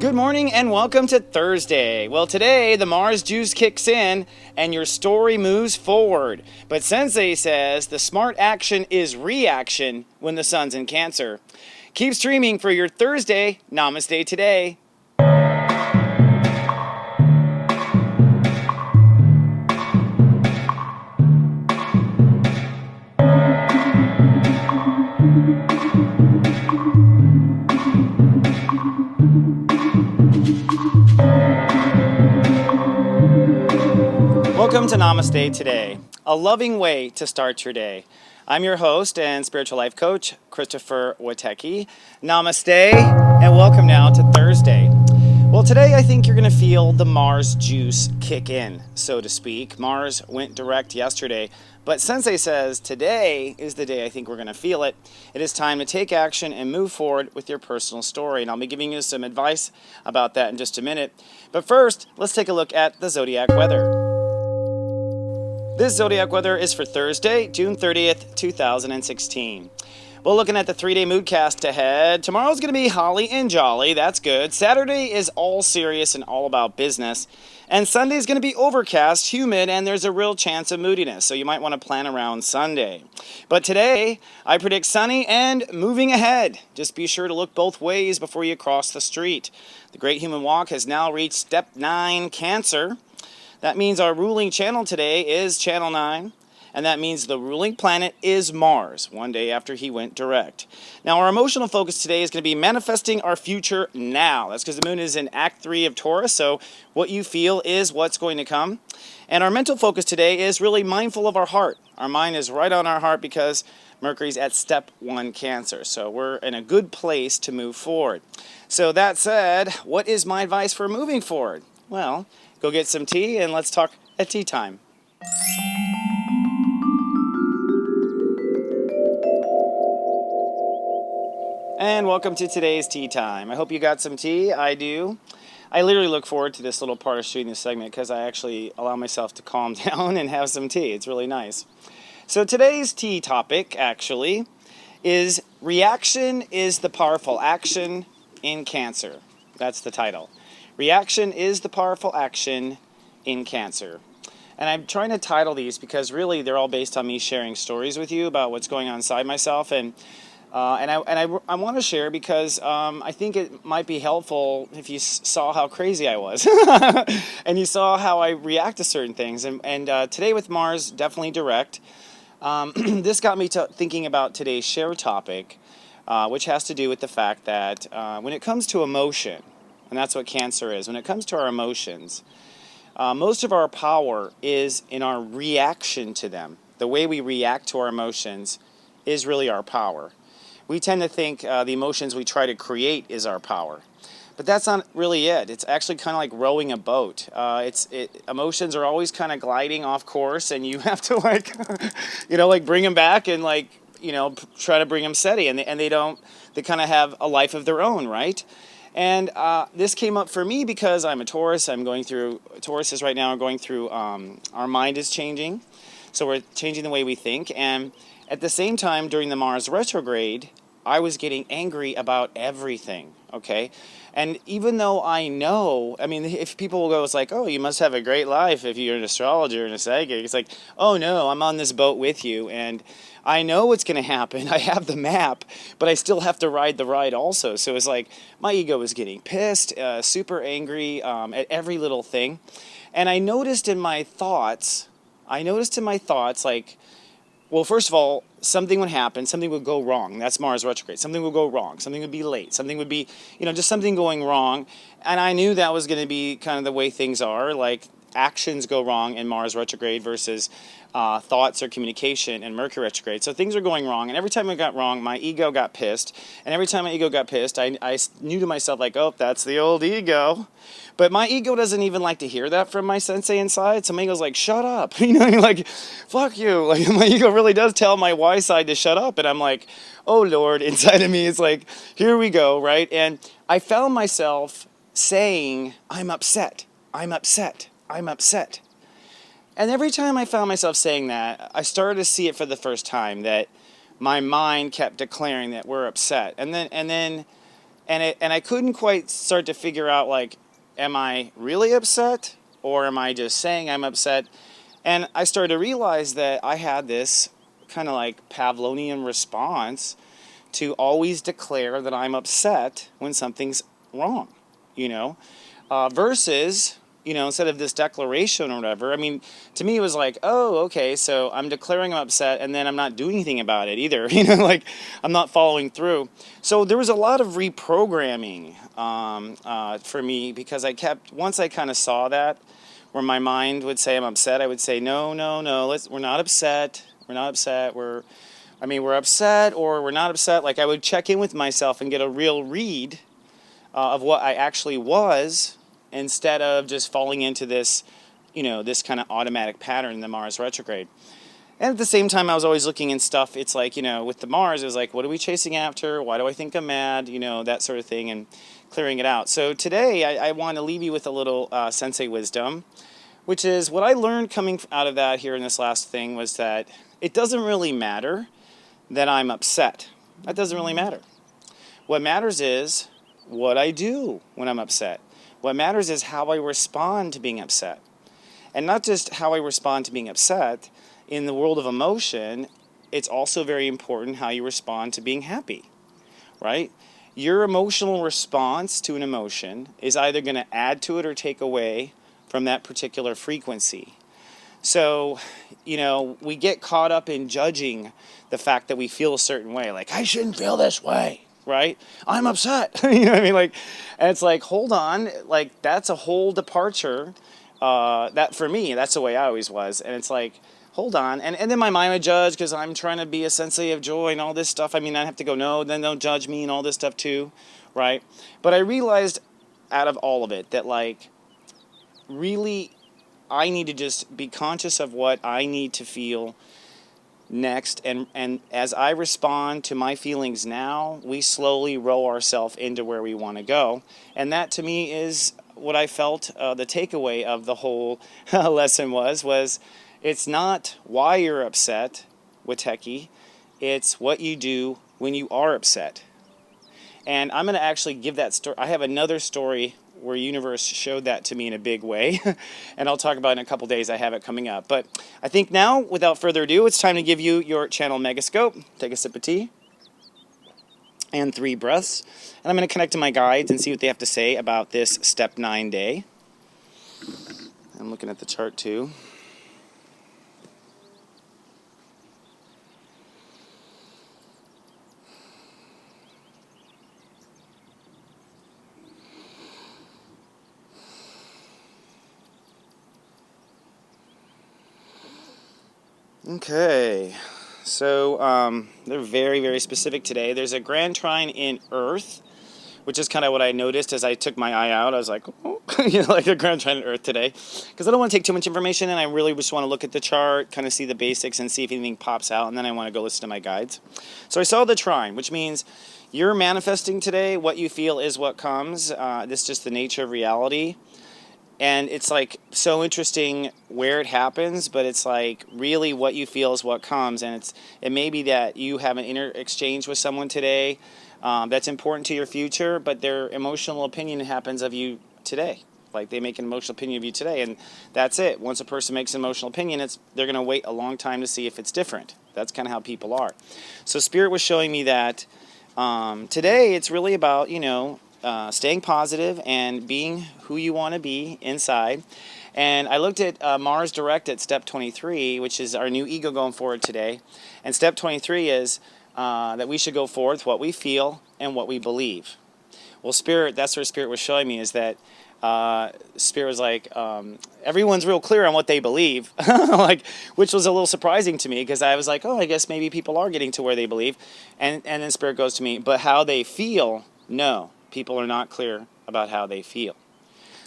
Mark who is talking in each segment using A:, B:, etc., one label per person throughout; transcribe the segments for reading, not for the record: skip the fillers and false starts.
A: Good morning and welcome to Thursday. Well, today the Mars juice kicks in and your story moves forward. But Sensei says the smart action is reaction when the sun's in Cancer. Keep streaming for your Thursday Namaste today. Welcome to Namaste today, a loving way to start your day. I'm your host and spiritual life coach, Christopher Witecki. Namaste, and welcome now to Thursday. Well, today I think you're going to feel the Mars juice kick in, so to speak. Mars went direct yesterday, but Sensei says today is the day I think we're going to feel it. It is time to take action and move forward with your personal story, and I'll be giving you some advice about that in just a minute. But first, let's take a look at the Zodiac weather. This Zodiac weather is for Thursday, June 30th, 2016. Well, looking at the 3-day moodcast ahead, tomorrow's going to be holly and jolly. That's good. Saturday is all serious and all about business. And Sunday's going to be overcast, humid, and there's a real chance of moodiness. So you might want to plan around Sunday. But today, I predict sunny and moving ahead. Just be sure to look both ways before you cross the street. The Great Human Walk has now reached step 9, Cancer. That means our ruling channel today is Channel 9, and that means the ruling planet is Mars, one day after he went direct. Now, our emotional focus today is going to be manifesting our future now. That's because the moon is in Act 3 of Taurus, so what you feel is what's going to come. And our mental focus today is really mindful of our heart. Our mind is right on our heart because Mercury's at step 1 Cancer, so we're in a good place to move forward. So that said, what is my advice for moving forward? Well, go get some tea and let's talk at tea time. And welcome to today's tea time. I hope you got some tea. I do. I literally look forward to this little part of shooting this segment because I actually allow myself to calm down and have some tea. It's really nice. So today's tea topic actually is reaction is the powerful action in Cancer. That's the title. Reaction is the powerful action in Cancer. And I'm trying to title these because really they're all based on me sharing stories with you about what's going on inside myself. And I want to share because I think it might be helpful if you saw how crazy I was and you saw how I react to certain things. And today with Mars, definitely direct. This got me to thinking about today's share topic, which has to do with the fact that when it comes to emotion, and that's what Cancer is. When it comes to our emotions, most of our power is in our reaction to them. The way we react to our emotions is really our power. We tend to think the emotions we try to create is our power. But that's not really it. It's actually kind of like rowing a boat. Emotions are always kind of gliding off course, and you have to bring them back and try to bring them steady. And they kind of have a life of their own, right? And this came up for me because I'm a Taurus. Taurus is right now going through, our mind is changing. So we're changing the way we think. And at the same time, during the Mars retrograde, I was getting angry about everything, okay? And even though I know, if people will go, it's like, oh, you must have a great life if you're an astrologer and a psychic. It's like, oh no, I'm on this boat with you, and I know what's going to happen. I have the map, but I still have to ride the ride also. So it's like my ego was getting pissed, super angry at every little thing. And I noticed in my thoughts, like, well, first of all, something would happen, something would go wrong. That's Mars retrograde. Something would go wrong. Something would be late. Something would be, just something going wrong. And I knew that was going to be kind of the way things are. Like, actions go wrong in Mars retrograde versus thoughts or communication in Mercury retrograde. So things are going wrong, and every time it got wrong, my ego got pissed. And every time my ego got pissed, I knew to myself, like, oh, that's the old ego. But my ego doesn't even like to hear that from my sensei inside. So my ego's like, shut up. Like, fuck you. Like, my ego really does tell my Y side to shut up. And I'm like, oh, Lord, inside of me, it's like, here we go, right? And I found myself saying, I'm upset. I'm upset. I'm upset. And every time I found myself saying that, I started to see it for the first time, that my mind kept declaring that we're upset. And then and I couldn't quite start to figure out, like, am I really upset or am I just saying I'm upset? And I started to realize that I had this kind of like Pavlovian response to always declare that I'm upset when something's wrong, you know, versus, you know, instead of this declaration or whatever. I mean, to me, it was like, oh, okay, so I'm declaring I'm upset, and then I'm not doing anything about it either. You know, like, I'm not following through. So there was a lot of reprogramming for me, because once I kind of saw that, where my mind would say I'm upset, I would say, no, we're not upset. We're not upset. We're upset or we're not upset. Like, I would check in with myself and get a real read of what I actually was, instead of just falling into this, you know, this kind of automatic pattern in the Mars retrograde. And at the same time, I was always looking in stuff. It's like, you know, with the Mars, it was like, what are we chasing after? Why do I think I'm mad? You know, that sort of thing, and clearing it out. So today, I want to leave you with a little sensei wisdom, which is what I learned coming out of that here in this last thing, was that it doesn't really matter that I'm upset. That doesn't really matter. What matters is what I do when I'm upset. What matters is how I respond to being upset. And not just how I respond to being upset. In the world of emotion, it's also very important how you respond to being happy, right? Your emotional response to an emotion is either going to add to it or take away from that particular frequency. So, you know, we get caught up in judging the fact that we feel a certain way. Like, I shouldn't feel this way. Right? I'm upset. You know what I mean? Like, and it's like, hold on, like, that's a whole departure. That for me, that's the way I always was. And it's like, hold on. And then my mind would judge, because I'm trying to be a sensei of joy and all this stuff. I mean, I have to go, no, then don't judge me and all this stuff too. Right? But I realized out of all of it that, like, really, I need to just be conscious of what I need to feel next, and as I respond to my feelings now, we slowly roll ourselves into where we want to go. And that, to me, is what I felt the takeaway of the whole lesson was it's not why you're upset with Techie, it's what you do when you are upset. And I'm going to actually give that story. I have another story where universe showed that to me in a big way, and I'll talk about it in a couple days. I have it coming up. But I think now, without further ado, it's time to give you your channel megascope. Take a sip of tea and 3 breaths, and I'm going to connect to my guides and see what they have to say about this step 9 day. I'm looking at the chart too. Okay, so they're very, very specific today. There's a grand trine in Earth, which is kind of what I noticed as I took my eye out. I was like, oh, you know, like a grand trine in Earth today, because I don't want to take too much information, and I really just want to look at the chart, kind of see the basics, and see if anything pops out, and then I want to go listen to my guides. So I saw the trine, which means you're manifesting today. What you feel is what comes. This is just the nature of reality. And it's like so interesting where it happens, but it's like really what you feel is what comes. And it may be that you have an inner exchange with someone today that's important to your future, but their emotional opinion happens of you today. Like, they make an emotional opinion of you today, and that's it. Once a person makes an emotional opinion, they're going to wait a long time to see if it's different. That's kind of how people are. So Spirit was showing me that today it's really about, you know, staying positive and being who you want to be inside. And I looked at Mars Direct at step 23, which is our new ego going forward today. And step 23 is that we should go forward with what we feel and what we believe. Well, Spirit, that's where Spirit was showing me, is that Spirit was like, everyone's real clear on what they believe, like, which was a little surprising to me, because I was like, oh, I guess maybe people are getting to where they believe. And then Spirit goes to me, but how they feel, no. People are not clear about how they feel.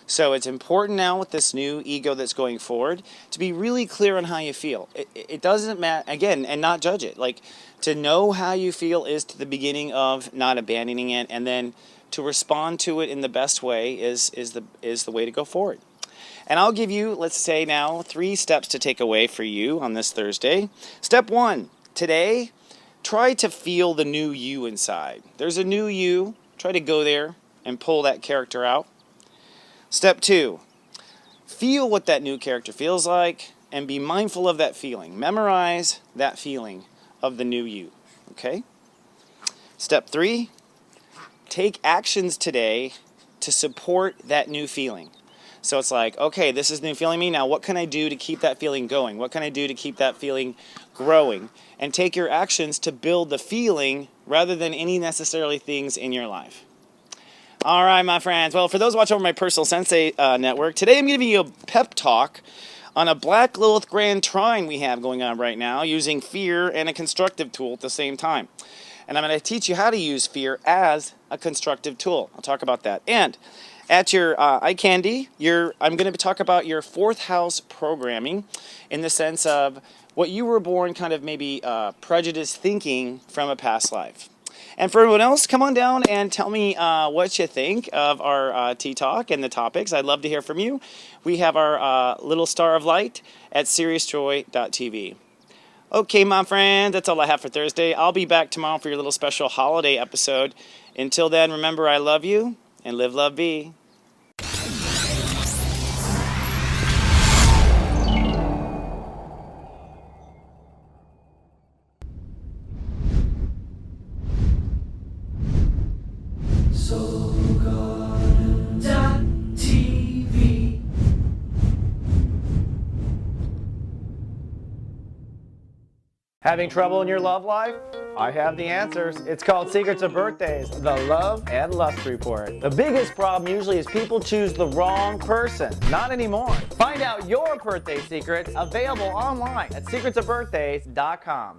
A: So it's important now with this new ego that's going forward to be really clear on how you feel. It doesn't matter, again, and not judge it. Like, to know how you feel is to the beginning of not abandoning it, and then to respond to it in the best way is the way to go forward. And I'll give you, let's say now, 3 steps to take away for you on this Thursday. Step 1, today, try to feel the new you inside. There's a new you Try to go there and pull that character out. Step 2, feel what that new character feels like and be mindful of that feeling. Memorize that feeling of the new you, okay? Step 3, take actions today to support that new feeling. So it's like, okay, this is new feeling me. Now what can I do to keep that feeling going? What can I do to keep that feeling growing? And take your actions to build the feeling rather than any necessarily things in your life. All right, my friends. Well, for those watching over my personal Sensei network, today I'm giving you a pep talk on a Black Lilith Grand Trine we have going on right now using fear and a constructive tool at the same time. And I'm going to teach you how to use fear as a constructive tool. I'll talk about that. And at your eye candy, I'm going to talk about your 4th house programming in the sense of what you were born kind of maybe prejudiced thinking from a past life. And for everyone else, come on down and tell me what you think of our Tea Talk and the topics. I'd love to hear from you. We have our little star of light at SeriousJoy.tv. Okay, my friends, that's all I have for Thursday. I'll be back tomorrow for your little special holiday episode. Until then, remember, I love you, and live, love, be.
B: Zodiac.tv.
C: Having trouble in your love life? I have the answers. It's called Secrets of Birthdays, the Love and Lust Report. The biggest problem usually is people choose the wrong person. Not anymore. Find out your birthday secrets available online at secretsofbirthdays.com.